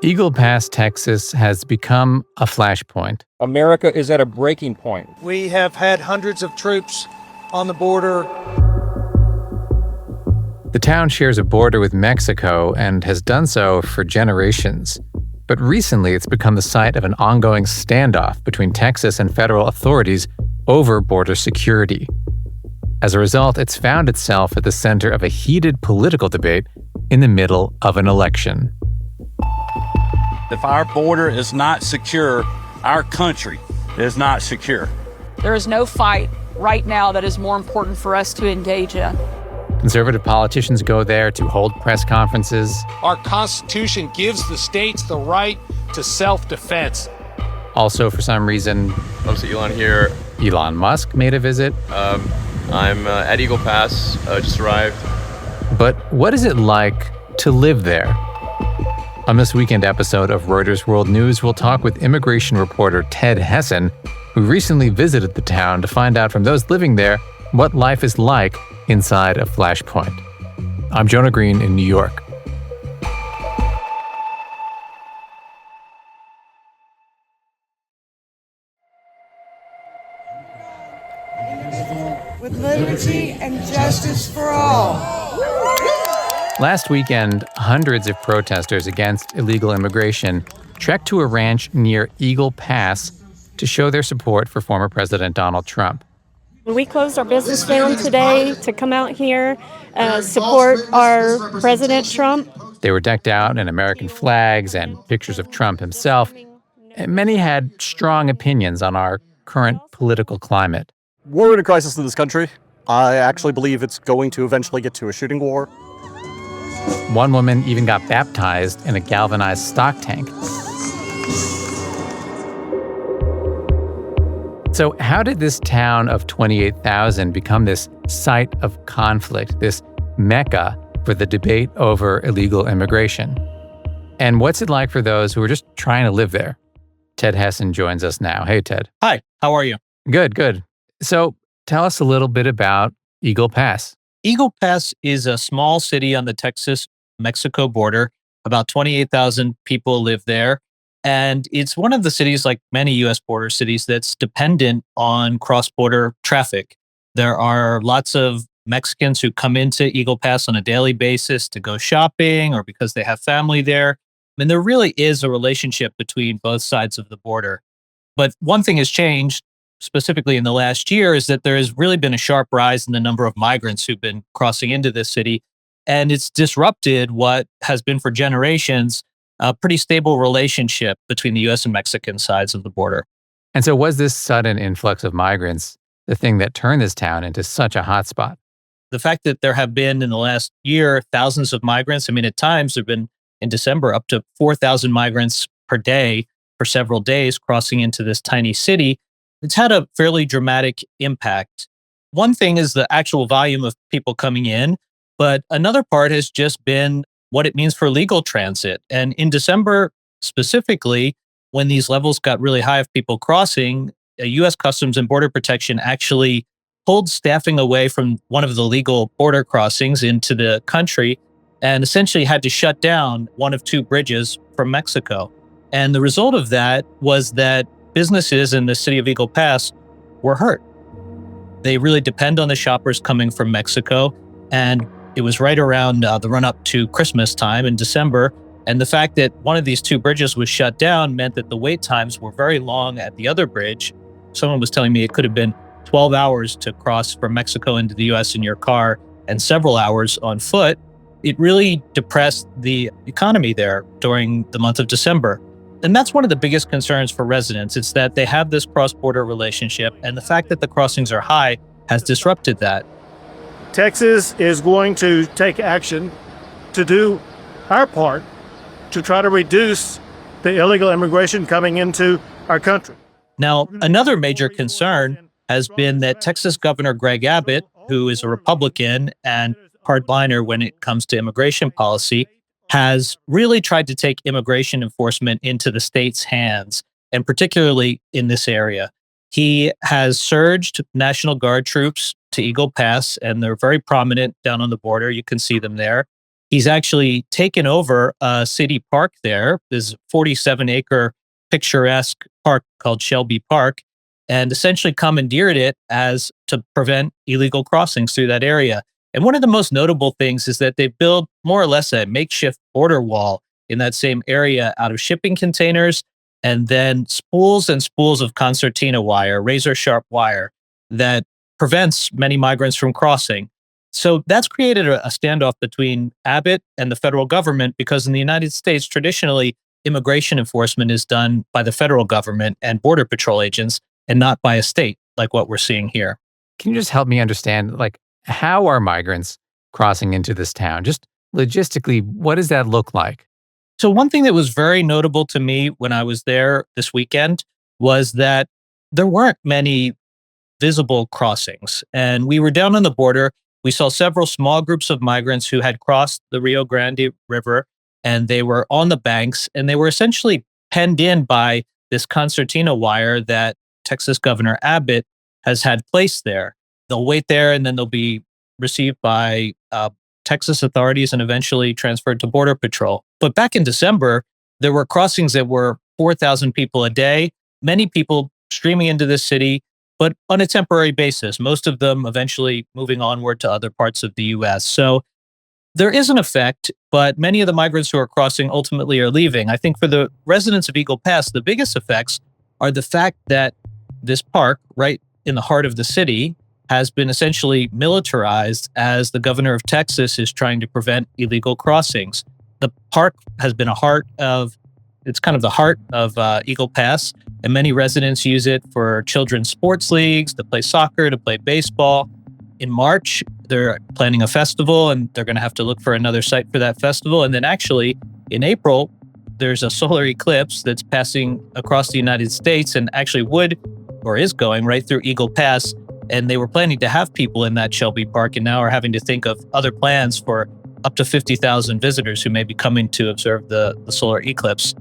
Eagle Pass, Texas has become a flashpoint. America is at a breaking point. We have had hundreds of troops on the border. The town shares a border with Mexico and has done so for generations. But recently, it's become the site of an ongoing standoff between Texas and federal authorities over border security. As a result, it's found itself at the center of a heated political debate in the middle of an election. If our border is not secure, our country is not secure. There is no fight right now that is more important for us to engage in. Conservative politicians go there to hold press conferences. Our Constitution gives the states the right to self-defense. Also, for some reason, Elon here. Elon Musk made a visit. I'm at Eagle Pass, just arrived. But what is it like to live there? On this weekend episode of Reuters World News, we'll talk with immigration reporter Ted Hesson, who recently visited the town to find out from those living there what life is like inside a flashpoint. I'm Jonah Green in New York. With liberty and justice for all. Last weekend, hundreds of protesters against illegal immigration trekked to a ranch near Eagle Pass to show their support for former President Donald Trump. We closed our business down today to come out here, support our President Trump. They were decked out in American flags and pictures of Trump himself. And many had strong opinions on our current political climate. We're in a crisis in this country. I actually believe it's going to eventually get to a shooting war. One woman even got baptized in a galvanized stock tank. So how did this town of 28,000 become this site of conflict, this mecca for the debate over illegal immigration? And what's it like for those who are just trying to live there? Ted Hesson joins us now. Hey, Ted. Hi, how are you? Good, good. So tell us a little bit about Eagle Pass. Eagle Pass is a small city on the Texas-Mexico border. About 28,000 people live there. And it's one of the cities, like many U.S. border cities, that's dependent on cross-border traffic. There are lots of Mexicans who come into Eagle Pass on a daily basis to go shopping or because they have family there. And there really is a relationship between both sides of the border. But one thing has changed, specifically in the last year, is that there has really been a sharp rise in the number of migrants who've been crossing into this city. And it's disrupted what has been for generations a pretty stable relationship between the U.S. and Mexican sides of the border. And so was this sudden influx of migrants the thing that turned this town into such a hotspot? The fact that there have been in the last year thousands of migrants, I mean, at times there have been in December up to 4,000 migrants per day for several days crossing into this tiny city, it's had a fairly dramatic impact. One thing is the actual volume of people coming in, but another part has just been what it means for legal transit. And in December, specifically, when these levels got really high of people crossing, U.S. Customs and Border Protection actually pulled staffing away from one of the legal border crossings into the country and essentially had to shut down one of two bridges from Mexico. And the result of that was that businesses in the city of Eagle Pass were hurt. They really depend on the shoppers coming from Mexico, and it was right around the run-up to Christmas time in December, and the fact that one of these two bridges was shut down meant that the wait times were very long at the other bridge. Someone was telling me it could have been 12 hours to cross from Mexico into the U.S. in your car and several hours on foot. It really depressed the economy there during the month of December. And that's one of the biggest concerns for residents. It's that they have this cross-border relationship, and the fact that the crossings are high has disrupted that. Texas is going to take action to do our part to try to reduce the illegal immigration coming into our country. Now, another major concern has been that Texas Governor Greg Abbott, who is a Republican and hardliner when it comes to immigration policy, has really tried to take immigration enforcement into the state's hands, and particularly in this area. He has surged National Guard troops to Eagle Pass, and they're very prominent down on the border. You can see them there. He's actually taken over a city park there. There's a 47-acre picturesque park called Shelby Park, and essentially commandeered it as to prevent illegal crossings through that area. And one of the most notable things is that they built more or less a makeshift border wall in that same area out of shipping containers and then spools and spools of concertina wire, razor sharp wire, that prevents many migrants from crossing. So that's created a standoff between Abbott and the federal government because in the United States, traditionally, immigration enforcement is done by the federal government and border patrol agents and not by a state like what we're seeing here. Can you just help me understand, how are migrants crossing into this town? Just logistically, what does that look like? So one thing that was very notable to me when I was there this weekend was that there weren't many visible crossings. And we were down on the border. We saw several small groups of migrants who had crossed the Rio Grande River, and they were on the banks, and they were essentially penned in by this concertina wire that Texas Governor Abbott has had placed there. They'll wait there, and then they'll be received by Texas authorities and eventually transferred to Border Patrol. But back in December, there were crossings that were 4,000 people a day, many people streaming into the city, but on a temporary basis, most of them eventually moving onward to other parts of the US. So there is an effect, but many of the migrants who are crossing ultimately are leaving. I think for the residents of Eagle Pass, the biggest effects are the fact that this park, right in the heart of the city, has been essentially militarized as the governor of Texas is trying to prevent illegal crossings. The park has been it's kind of the heart of Eagle Pass, and many residents use it for children's sports leagues, to play soccer, to play baseball. In March, they're planning a festival, and they're going to have to look for another site for that festival. And then actually, in April, there's a solar eclipse that's passing across the United States and actually is going right through Eagle Pass. And they were planning to have people in that Shelby Park and now are having to think of other plans for up to 50,000 visitors who may be coming to observe the solar eclipse.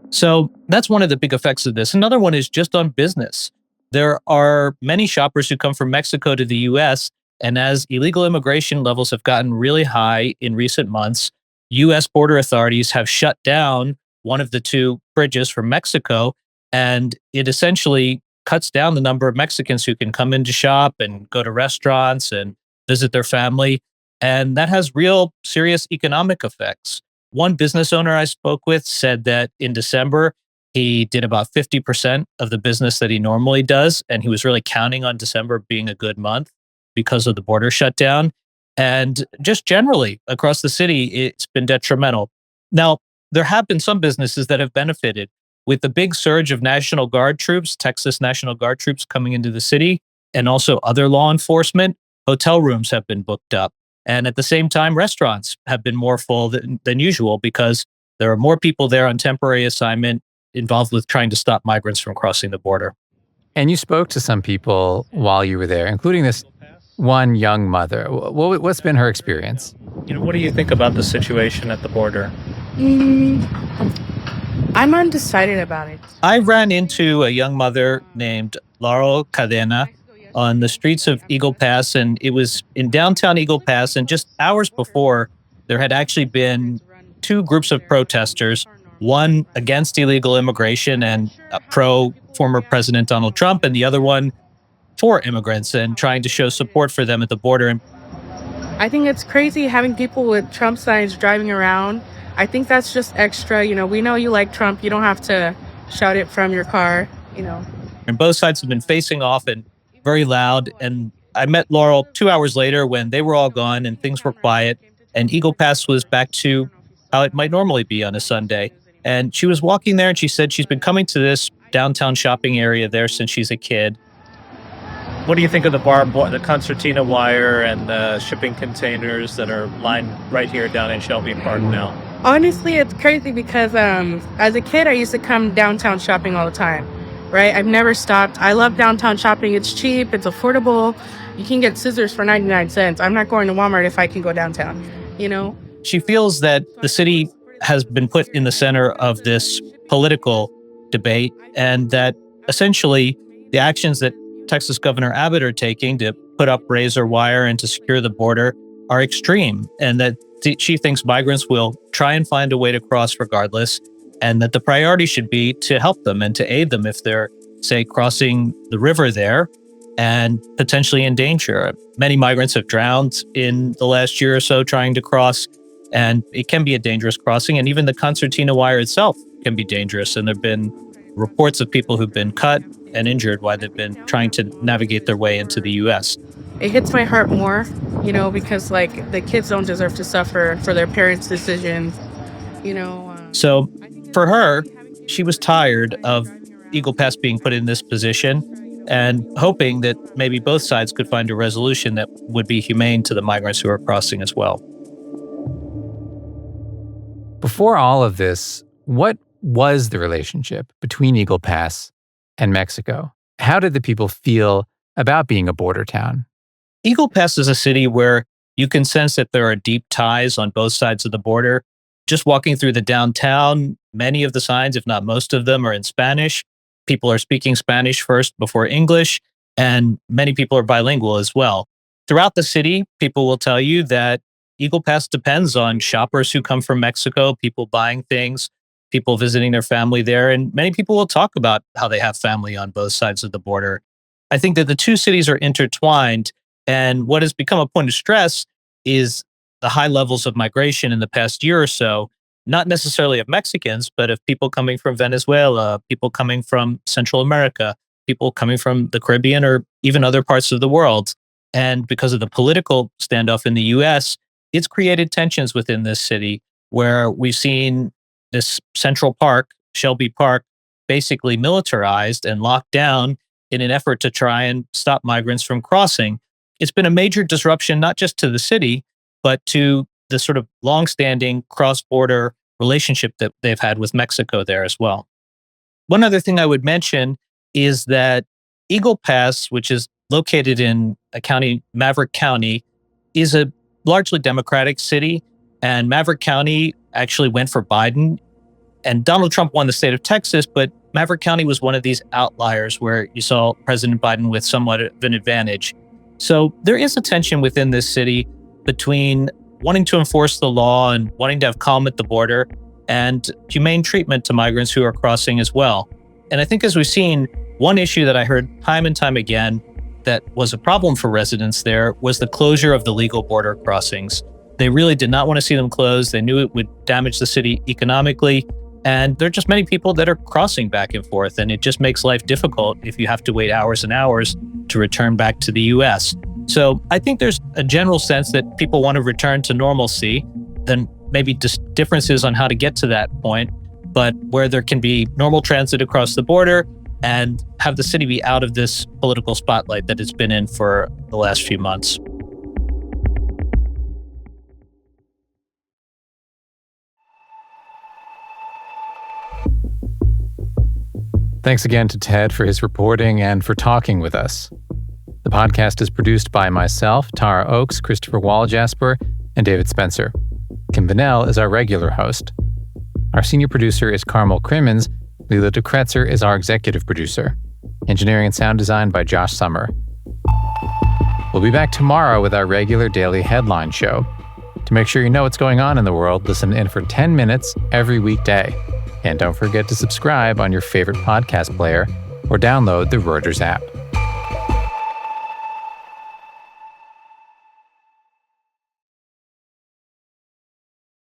So that's one of the big effects of this. Another one is just on business. There are many shoppers who come from Mexico to the US, and as illegal immigration levels have gotten really high in recent months, US border authorities have shut down one of the two bridges from Mexico, and it essentially cuts down the number of Mexicans who can come in to shop and go to restaurants and visit their family. And that has real serious economic effects. One business owner I spoke with said that in December, he did about 50% of the business that he normally does. And he was really counting on December being a good month because of the border shutdown. And just generally across the city, it's been detrimental. Now, there have been some businesses that have benefited. With the big surge of National Guard troops, Texas National Guard troops coming into the city, and also other law enforcement, hotel rooms have been booked up. And at the same time, restaurants have been more full than usual because there are more people there on temporary assignment involved with trying to stop migrants from crossing the border. And you spoke to some people while you were there, including this one young mother. What's been her experience? What do you think about the situation at the border? I'm undecided about it. I ran into a young mother named Laurel Cadena on the streets of Eagle Pass, and it was in downtown Eagle Pass. And just hours before, there had actually been two groups of protesters, one against illegal immigration and pro former President Donald Trump, and the other one for immigrants and trying to show support for them at the border. I think it's crazy having people with Trump signs driving around. I think that's just extra. We know you like Trump. You don't have to shout it from your car, And both sides have been facing off and very loud. And I met Laurel 2 hours later when they were all gone and things were quiet. And Eagle Pass was back to how it might normally be on a Sunday. And she was walking there and she said she's been coming to this downtown shopping area there since she's a kid. What do you think of the concertina wire and the shipping containers that are lined right here down in Shelby Park now? Honestly, it's crazy because as a kid, I used to come downtown shopping all the time, right? I've never stopped. I love downtown shopping. It's cheap. It's affordable. You can get scissors for 99 cents. I'm not going to Walmart if I can go downtown, She feels that the city has been put in the center of this political debate and that essentially the actions that Texas Governor Abbott are taking to put up razor wire and to secure the border are extreme, and that she thinks migrants will try and find a way to cross regardless, and that the priority should be to help them and to aid them if they're, say, crossing the river there and potentially in danger. Many migrants have drowned in the last year or so trying to cross, and it can be a dangerous crossing. And even the concertina wire itself can be dangerous. And there have been reports of people who've been cut and injured while they've been trying to navigate their way into the U.S. It hits my heart more, because the kids don't deserve to suffer for their parents' decisions, So for her, she was tired of Eagle Pass being put in this position and hoping that maybe both sides could find a resolution that would be humane to the migrants who are crossing as well. Before all of this, what was the relationship between Eagle Pass and Mexico? How did the people feel about being a border town? Eagle Pass is a city where you can sense that there are deep ties on both sides of the border. Just walking through the downtown, many of the signs, if not most of them, are in Spanish. People are speaking Spanish first before English, and many people are bilingual as well. Throughout the city, people will tell you that Eagle Pass depends on shoppers who come from Mexico, people buying things, people visiting their family there, and many people will talk about how they have family on both sides of the border. I think that the two cities are intertwined, and what has become a point of stress is the high levels of migration in the past year or so, not necessarily of Mexicans, but of people coming from Venezuela, people coming from Central America, people coming from the Caribbean or even other parts of the world. And because of the political standoff in the US, it's created tensions within this city where we've seen this Central Park, Shelby Park, basically militarized and locked down in an effort to try and stop migrants from crossing. It's been a major disruption, not just to the city, but to the sort of longstanding cross-border relationship that they've had with Mexico there as well. One other thing I would mention is that Eagle Pass, which is located in a county, Maverick County, is a largely Democratic city, and Maverick County actually went for Biden. And Donald Trump won the state of Texas, but Maverick County was one of these outliers where you saw President Biden with somewhat of an advantage. So there is a tension within this city between wanting to enforce the law and wanting to have calm at the border and humane treatment to migrants who are crossing as well. And I think as we've seen, one issue that I heard time and time again that was a problem for residents there was the closure of the legal border crossings. They really did not want to see them closed. They knew it would damage the city economically. And there are just many people that are crossing back and forth, and it just makes life difficult if you have to wait hours and hours to return back to the US. So I think there's a general sense that people want to return to normalcy, then maybe just differences on how to get to that point, but where there can be normal transit across the border and have the city be out of this political spotlight that it's been in for the last few months. Thanks again to Ted for his reporting and for talking with us. The podcast is produced by myself, Tara Oakes, Christopher Walljasper, and David Spencer. Kim Vanell is our regular host. Our senior producer is Carmel Crimmins. Leela DeKretzer is our executive producer. Engineering and sound design by Josh Summer. We'll be back tomorrow with our regular daily headline show. To make sure you know what's going on in the world, listen in for 10 minutes every weekday. And don't forget to subscribe on your favorite podcast player or download the Reuters app.